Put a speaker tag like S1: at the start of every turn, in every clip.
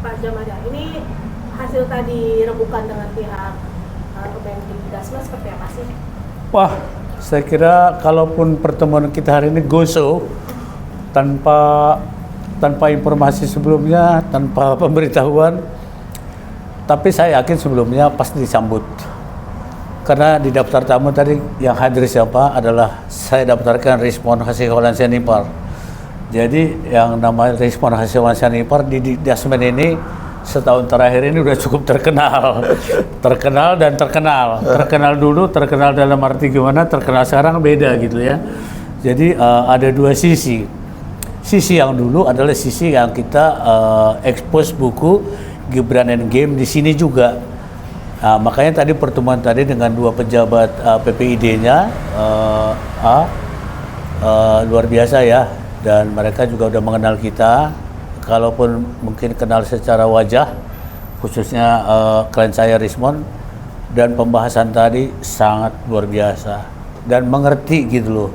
S1: Pak Jamada, ini hasil tadi rembukan dengan pihak Kemendikbudristek seperti apa sih?
S2: Wah, saya kira kalaupun pertemuan kita hari ini go-show tanpa informasi sebelumnya, tanpa pemberitahuan, tapi saya yakin sebelumnya pasti disambut. Karena di daftar tamu tadi yang hadir siapa adalah saya daftarkan Rismon Hasyiholansyanipar. Jadi yang namanya Rismon Hasyiholansyanipar di Dasmen ini setahun terakhir ini udah cukup terkenal. Terkenal dan terkenal. Terkenal dulu, terkenal dalam arti gimana, terkenal sekarang beda gitu ya. Jadi ada dua sisi. Sisi yang dulu adalah sisi yang kita expose buku Gibran and Game di sini juga. Makanya tadi pertemuan tadi dengan dua pejabat PPID-nya luar biasa ya, dan mereka juga udah mengenal kita, kalaupun mungkin kenal secara wajah, khususnya klien saya Rismon, dan pembahasan tadi sangat luar biasa dan mengerti gitu loh.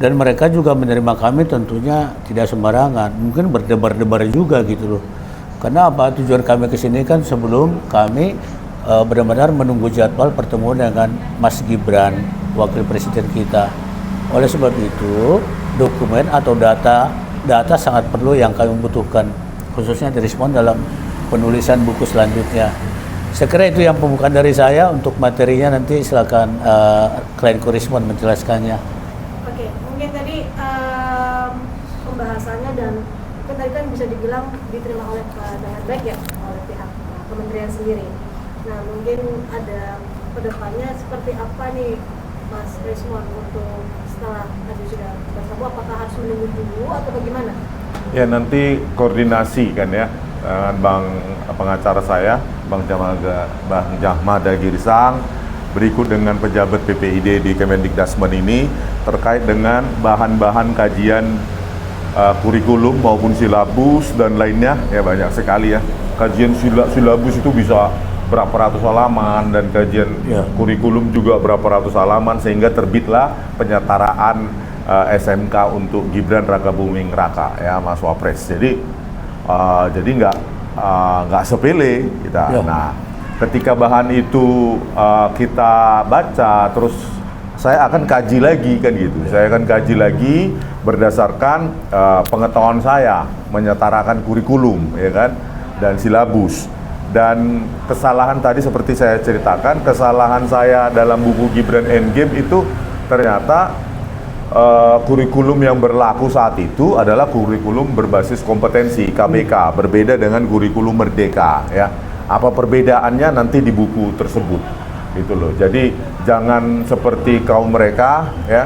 S2: Dan mereka juga menerima kami tentunya tidak sembarangan, mungkin berdebar-debar juga gitu loh. Karena apa, tujuan kami ke sini kan sebelum kami benar-benar menunggu jadwal pertemuan dengan Mas Gibran, wakil presiden kita. Oleh sebab itu, dokumen atau data sangat perlu yang kami butuhkan, khususnya direspon dalam penulisan buku selanjutnya. Saya kira itu yang pembukaan dari saya. Untuk materinya nanti silakan klien Rismon menjelaskannya.
S1: Oke, mungkin tadi pembahasannya dan mungkin tadi kan bisa dibilang diterima oleh dengan baik ya oleh pihak kementerian sendiri. Nah, mungkin ada kedepannya seperti apa nih Mas Rismon untuk setelah tadi sudah bersama, apakah harus menunggu dulu atau bagaimana?
S3: Ya, nanti koordinasi kan ya dengan pengacara saya, Bang Jamada Girsang, berikut dengan pejabat PPID di Kemendikbudristek ini terkait dengan bahan-bahan kajian kurikulum maupun silabus dan lainnya. Ya, banyak sekali ya. Kajian silabus itu bisa berapa ratus halaman dan kajian kurikulum juga berapa ratus halaman, sehingga terbitlah penyetaraan SMK untuk Gibran Rakabuming Raka ya Mas Wapres. Jadi nggak sepele kita. Nah, ketika bahan itu kita baca, terus saya akan kaji lagi kan gitu. Saya akan kaji lagi berdasarkan pengetahuan saya menyetarakan kurikulum ya kan dan silabus. Dan kesalahan tadi seperti saya ceritakan, kesalahan saya dalam buku Gibran Endgame itu ternyata kurikulum yang berlaku saat itu adalah kurikulum berbasis kompetensi KBK, berbeda dengan kurikulum Merdeka ya. Apa perbedaannya nanti di buku tersebut gitu loh. Jadi jangan seperti kaum mereka ya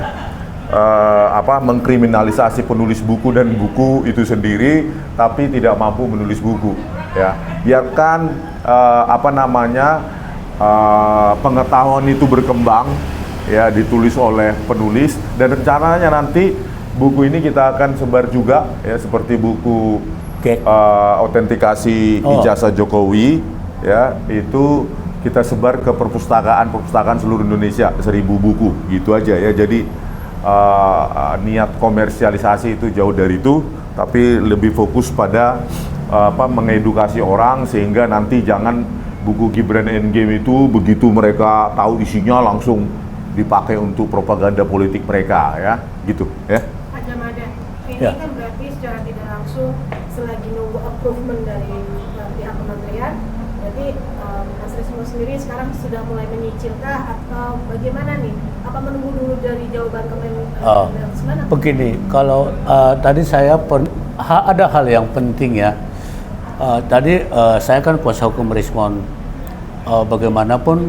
S3: mengkriminalisasi penulis buku dan buku itu sendiri tapi tidak mampu menulis buku ya. Biarkan pengetahuan itu berkembang ya, ditulis oleh penulis, dan rencananya nanti buku ini kita akan sebar juga ya, seperti buku autentikasi ijazah Jokowi ya, itu kita sebar ke perpustakaan seluruh Indonesia 1000 buku gitu aja ya. Jadi niat komersialisasi itu jauh dari itu, tapi lebih fokus pada mengedukasi orang, sehingga nanti jangan buku Gibran Endgame itu begitu mereka tahu isinya langsung dipakai untuk propaganda politik mereka ya, gitu ya.
S1: Pak Jamada, ini kan berarti secara tidak langsung selagi nunggu approval dari pihak kementerian, berarti Mas Rismon sendiri sekarang sudah mulai menyicilkah atau bagaimana nih? Apa menunggu dulu dari jawaban Kementerian?
S2: Begini, kalau tadi saya ada hal yang penting ya. Tadi saya kan kuasa hukum Rismon. Bagaimanapun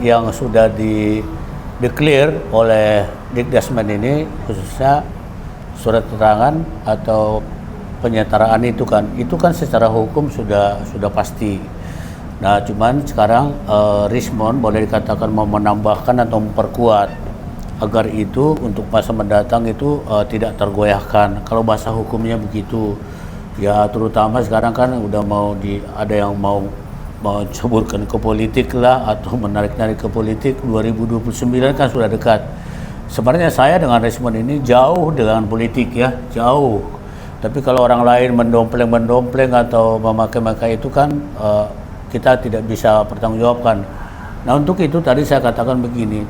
S2: yang sudah declare oleh Dikdasmen ini, khususnya surat keterangan atau penyetaraan itu kan secara hukum sudah pasti. Nah, cuman sekarang Rismon boleh dikatakan mau menambahkan atau memperkuat agar itu untuk masa mendatang itu tidak tergoyahkan. Kalau bahasa hukumnya begitu. Ya, terutama sekarang kan udah ada yang mau ceburkan ke politik lah, atau menarik-narik ke politik. 2029 kan sudah dekat. Sebenarnya saya dengan Rismon ini jauh dengan politik ya, jauh. Tapi kalau orang lain mendompleng atau memakai-makai itu kan kita tidak bisa pertanggungjawabkan. Nah untuk itu tadi saya katakan begini,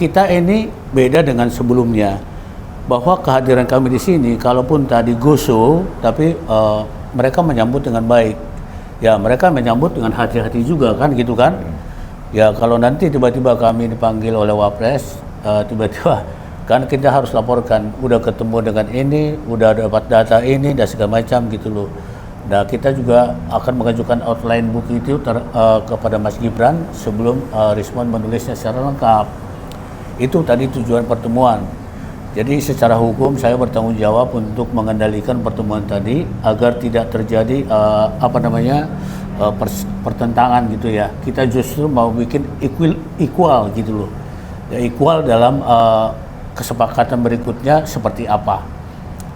S2: kita ini beda dengan sebelumnya, bahwa kehadiran kami di sini, kalaupun tadi goso, tapi mereka menyambut dengan baik. Ya mereka menyambut dengan hati-hati juga kan gitu kan. Ya kalau nanti tiba-tiba kami dipanggil oleh Wapres, tiba-tiba kan kita harus laporkan, udah ketemu dengan ini, udah dapat data ini, dan segala macam gitu loh. Nah kita juga akan mengajukan outline buku itu kepada Mas Gibran sebelum Rismon menulisnya secara lengkap. Itu tadi tujuan pertemuan. Jadi secara hukum saya bertanggung jawab untuk mengendalikan pertemuan tadi agar tidak terjadi pertentangan gitu ya. Kita justru mau bikin equal gitu loh. Ya, equal dalam kesepakatan berikutnya seperti apa.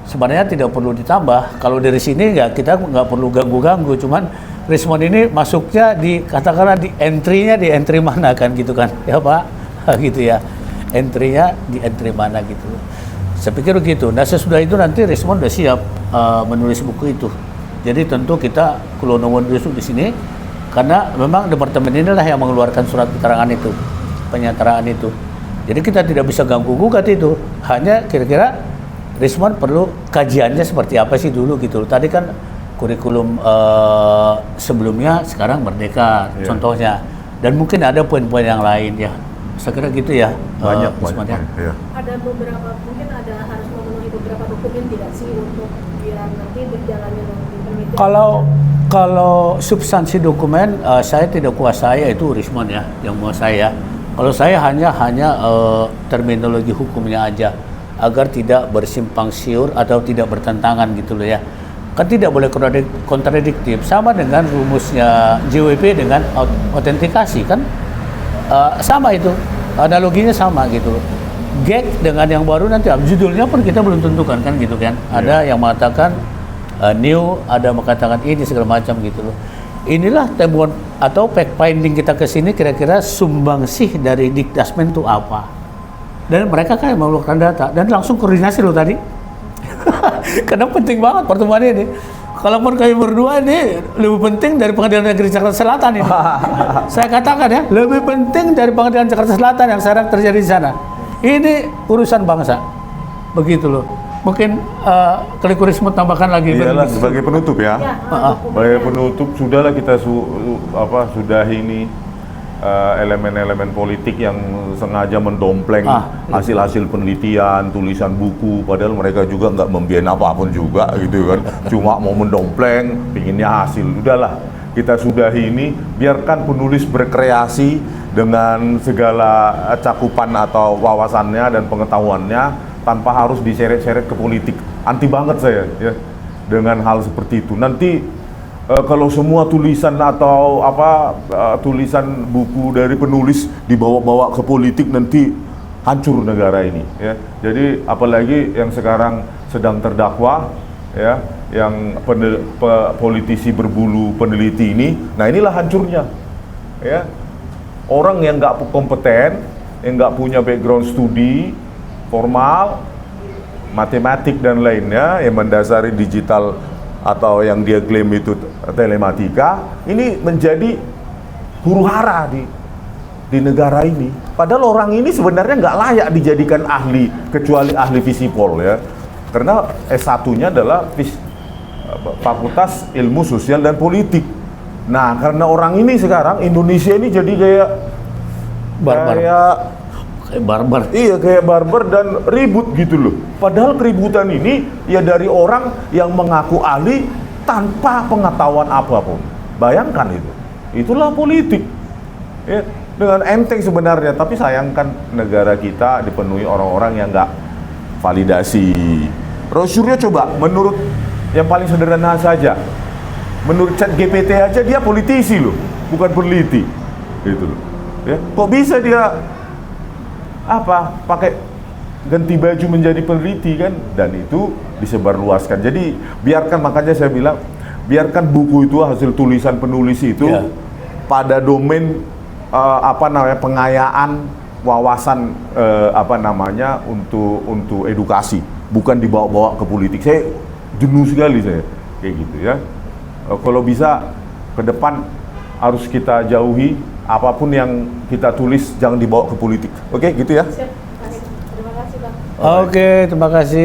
S2: Sebenarnya tidak perlu ditambah. Kalau dari sini ya kita nggak perlu ganggu-ganggu. Cuman Rismon ini masuknya katakanlah di entry mana kan gitu kan ya Pak gitu ya. Entry-nya di entry mana gitu. Saya pikir begitu. Nah sesudah itu nanti Rismon udah siap menulis buku itu. Jadi tentu kita kulonuwun dulu di sini karena memang departemen inilah yang mengeluarkan surat keterangan itu, penyantaraan itu. Jadi kita tidak bisa ganggu gugat itu. Hanya kira-kira Rismon perlu kajiannya seperti apa sih dulu gitu. Tadi kan kurikulum sebelumnya, sekarang Merdeka contohnya. Dan mungkin ada poin-poin yang lain ya. Saya kira gitu ya.
S3: Banyak.
S1: Ya. Ada beberapa, mungkin ada harus memenuhi beberapa dokumen tidak sih untuk biar nanti berjalannya nanti penelitian.
S2: Kalau substansi dokumen saya tidak kuasai, itu Rismon ya yang menguasai ya. Kalau saya hanya terminologi hukumnya aja agar tidak bersimpang siur atau tidak bertentangan gitu loh ya. Kan tidak boleh kontradiktif, sama dengan rumusnya JWP dengan autentikasi kan sama itu, analoginya sama gitu. Gag dengan yang baru nanti judulnya pun kita belum tentukan kan gitu kan. Ada yang mengatakan new, ada mengatakan ini segala macam gitu loh. Inilah temuan atau fact finding kita ke sini, kira-kira sumbangsih dari Dikdasmen itu apa. Dan mereka kan mengeluarkan data dan langsung koordinasi loh tadi. Karena penting banget pertemuan ini. Kalaupun kami berdua ini lebih penting dari Pengadilan Negeri Jakarta Selatan ini. Saya katakan ya, lebih penting dari Pengadilan Jakarta Selatan yang sekarang terjadi di sana. Ini urusan bangsa. Begitu loh. Mungkin Keliku Rismon tambahkan lagi.
S3: Iyalah sebagai penutup ya. Sebagai penutup sudahlah kita sudah ini elemen-elemen politik yang sengaja mendompleng hasil-hasil penelitian, tulisan buku, padahal mereka juga nggak membiayai apapun juga gitu kan. Cuma mau mendompleng, pinginnya hasil. Udahlah, kita sudahi ini, biarkan penulis berkreasi dengan segala cakupan atau wawasannya dan pengetahuannya tanpa harus diseret-seret ke politik. Anti banget saya ya dengan hal seperti itu. Nanti kalau semua tulisan atau tulisan buku dari penulis dibawa-bawa ke politik, nanti hancur negara ini ya. Jadi apalagi yang sekarang sedang terdakwa ya, yang politisi berbulu peneliti ini, nah inilah hancurnya ya. Orang yang nggak kompeten, yang nggak punya background studi formal, matematik dan lainnya yang mendasari digital atau yang dia klaim itu telematika, ini menjadi huru hara di negara ini. Padahal orang ini sebenarnya nggak layak dijadikan ahli, kecuali ahli Visipol ya. Karena S1-nya adalah Fakultas Ilmu Sosial dan Politik. Nah, karena orang ini sekarang Indonesia ini jadi kayak
S2: barbar.
S3: Iya, kayak barbar dan ribut gitu loh. Padahal keributan ini ya dari orang yang mengaku ahli tanpa pengetahuan apapun. Bayangkan itu. Itulah politik. Ya, dengan enteng sebenarnya, tapi sayangkan negara kita dipenuhi orang-orang yang nggak validasi. Brosurnya coba, menurut yang paling sederhana saja, menurut ChatGPT aja dia politisi loh, bukan peneliti. Gitu loh. Ya, kok bisa dia pakai ganti baju menjadi peneliti kan, dan itu disebarluaskan. Jadi biarkan, makanya saya bilang biarkan buku itu hasil tulisan penulis itu pada domain pengayaan wawasan untuk edukasi, bukan dibawa-bawa ke politik. jenuh sekali saya kayak gitu ya. Kalau bisa ke depan harus kita jauhi apapun yang kita tulis jangan dibawa ke politik. Oke, gitu ya.
S1: Siap, baik. Terima kasih Bang.
S2: Oke, terima kasih.